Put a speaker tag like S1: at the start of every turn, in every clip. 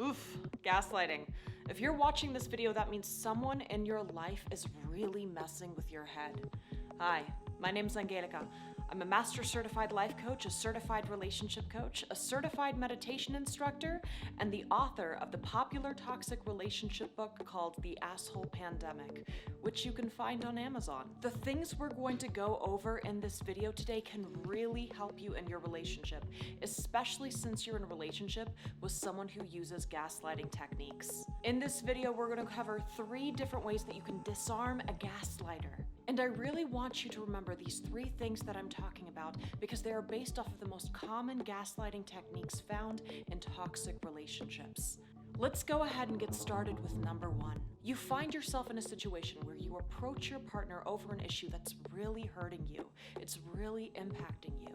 S1: Oof, gaslighting. If you're watching this video, that means someone in your life is really messing with your head. Hi, my name's Angelica. I'm a master certified life coach, a certified relationship coach, a certified meditation instructor, and the author of the popular toxic relationship book called The Asshole Pandemic, which you can find on Amazon. The things we're going to go over in this video today can really help you in your relationship, especially since you're in a relationship with someone who uses gaslighting techniques. In this video, we're going to cover 3 different ways that you can disarm a gaslighter. And I really want you to remember these 3 things that I'm talking about because they are based off of the most common gaslighting techniques found in toxic relationships. Let's go ahead and get started with number 1. You find yourself in a situation where you approach your partner over an issue that's really hurting you. It's really impacting you.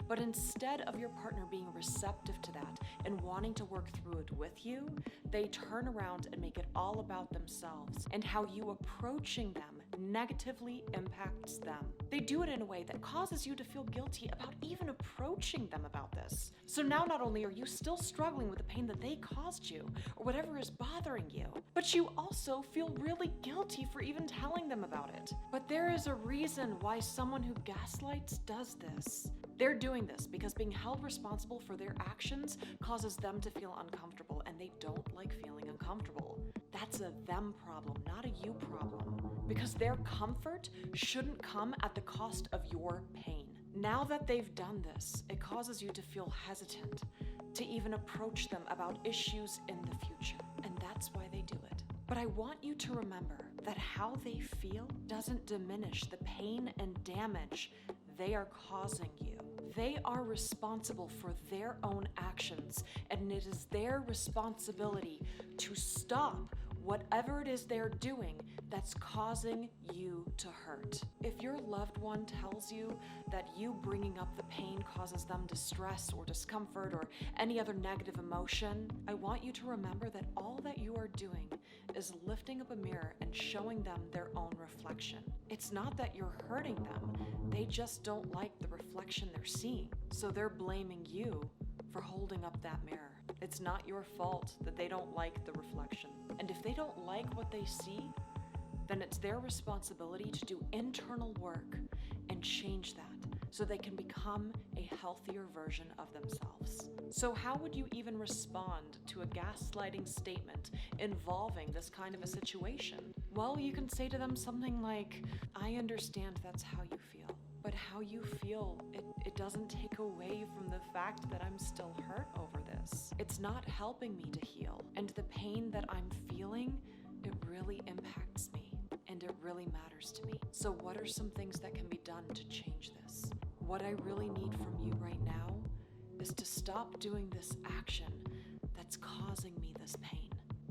S1: But instead of your partner being receptive to that and wanting to work through it with you, they turn around and make it all about themselves and how you approaching them negatively impacts them. They do it in a way that causes you to feel guilty about even approaching them about this. So now not only are you still struggling with the pain that they caused you or whatever is bothering you, but you also feel really guilty for even telling them about it. But there is a reason why someone who gaslights does this. They're doing this because being held responsible for their actions causes them to feel uncomfortable, and they don't like feeling uncomfortable. That's a them problem, not a you problem. Because their comfort shouldn't come at the cost of your pain. Now that they've done this, it causes you to feel hesitant to even approach them about issues in the future, and that's why they do it. But I want you to remember that how they feel doesn't diminish the pain and damage they are causing you. They are responsible for their own actions, and it is their responsibility to stop whatever it is they're doing that's causing you to hurt. If your loved one tells you that you bringing up the pain causes them distress or discomfort or any other negative emotion, I want you to remember that all that you are doing is lifting up a mirror and showing them their own reflection. It's not that you're hurting them, they just don't like the reflection they're seeing. So they're blaming you for holding up that mirror. It's not your fault that they don't like the reflection. And if they don't like what they see, then it's their responsibility to do internal work and change that so they can become a healthier version of themselves. So how would you even respond to a gaslighting statement involving this kind of a situation? Well, you can say to them something like, I understand that's how you feel. But how you feel, it doesn't take away from the fact that I'm still hurt over this. It's not helping me to heal. And the pain that I'm feeling, it really impacts me. And it really matters to me. So what are some things that can be done to change this? What I really need from you right now is to stop doing this action that's causing me this pain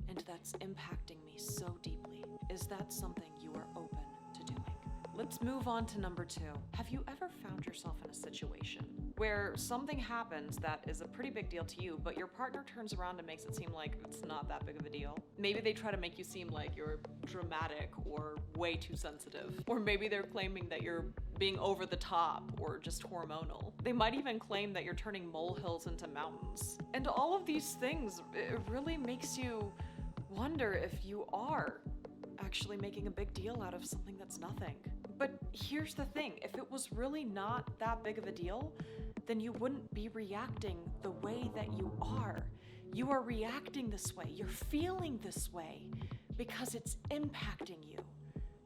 S1: and that's impacting me so deeply. Is that something you are open to doing? Let's move on to number 2. Have you ever found yourself in a situation where something happens that is a pretty big deal to you, but your partner turns around and makes it seem like it's not that big of a deal? Maybe they try to make you seem like you're dramatic or way too sensitive. Or maybe they're claiming that you're being over the top or just hormonal. They might even claim that you're turning molehills into mountains. And all of these things, it really makes you wonder if you are actually making a big deal out of something that's nothing. But here's the thing, if it was really not that big of a deal, then you wouldn't be reacting the way that you are. You are reacting this way, you're feeling this way because it's impacting you,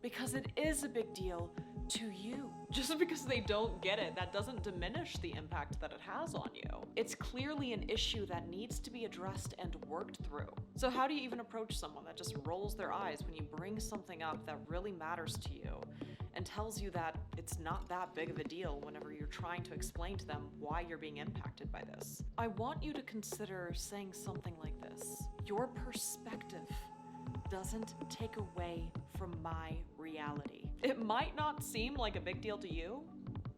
S1: because it is a big deal to you. Just because they don't get it, that doesn't diminish the impact that it has on you. It's clearly an issue that needs to be addressed and worked through. So how do you even approach someone that just rolls their eyes when you bring something up that really matters to you and tells you that it's not that big of a deal whenever you're trying to explain to them why you're being impacted by this? I want you to consider saying something like this. Your perspective doesn't take away from my reality. It might not seem like a big deal to you,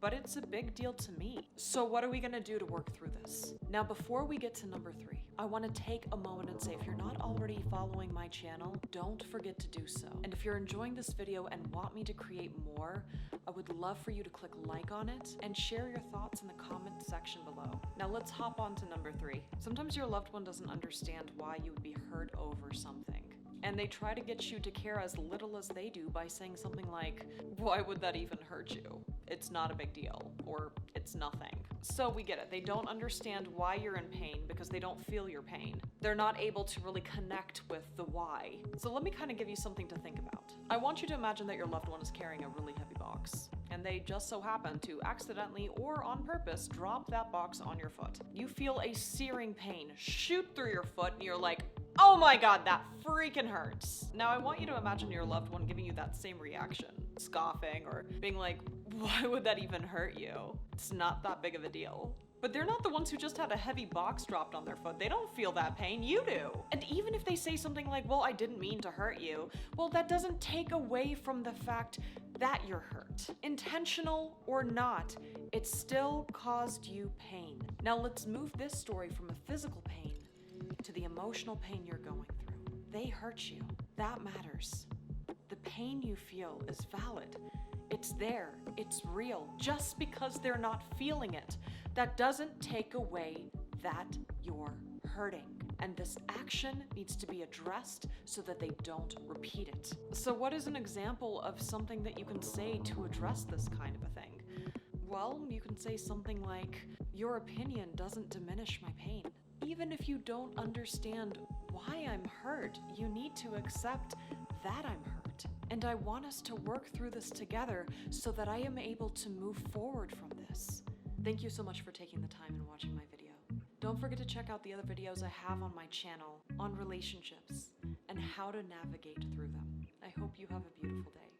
S1: but it's a big deal to me. So what are we gonna do to work through this? Now, before we get to number 3, I want to take a moment and say, if you're not already following my channel, don't forget to do so. And if you're enjoying this video and want me to create more, I would love for you to click like on it and share your thoughts in the comment section below. Now let's hop on to number 3. Sometimes your loved one doesn't understand why you would be hurt over something. And they try to get you to care as little as they do by saying something like, why would that even hurt you? It's not a big deal, or it's nothing. So we get it. They don't understand why you're in pain because they don't feel your pain. They're not able to really connect with the why. So let me kind of give you something to think about. I want you to imagine that your loved one is carrying a really heavy box, and they just so happen to accidentally or on purpose drop that box on your foot. You feel a searing pain shoot through your foot, and you're like, oh my god, that freaking hurts. Now I want you to imagine your loved one giving you that same reaction, scoffing or being like, why would that even hurt you? It's not that big of a deal. But they're not the ones who just had a heavy box dropped on their foot. They don't feel that pain, you do. And even if they say something like, well, I didn't mean to hurt you, well, that doesn't take away from the fact that you're hurt. Intentional or not, it still caused you pain. Now let's move this story from a physical pain to the emotional pain you're going through. They hurt you. That matters. The pain you feel is valid. It's there. It's real. Just because they're not feeling it, that doesn't take away that you're hurting. And this action needs to be addressed so that they don't repeat it. So what is an example of something that you can say to address this kind of a thing? Well, you can say something like, your opinion doesn't diminish my pain. Even if you don't understand why I'm hurt, you need to accept that I'm hurt. And I want us to work through this together so that I am able to move forward from this. Thank you so much for taking the time and watching my video. Don't forget to check out the other videos I have on my channel on relationships and how to navigate through them. I hope you have a beautiful day.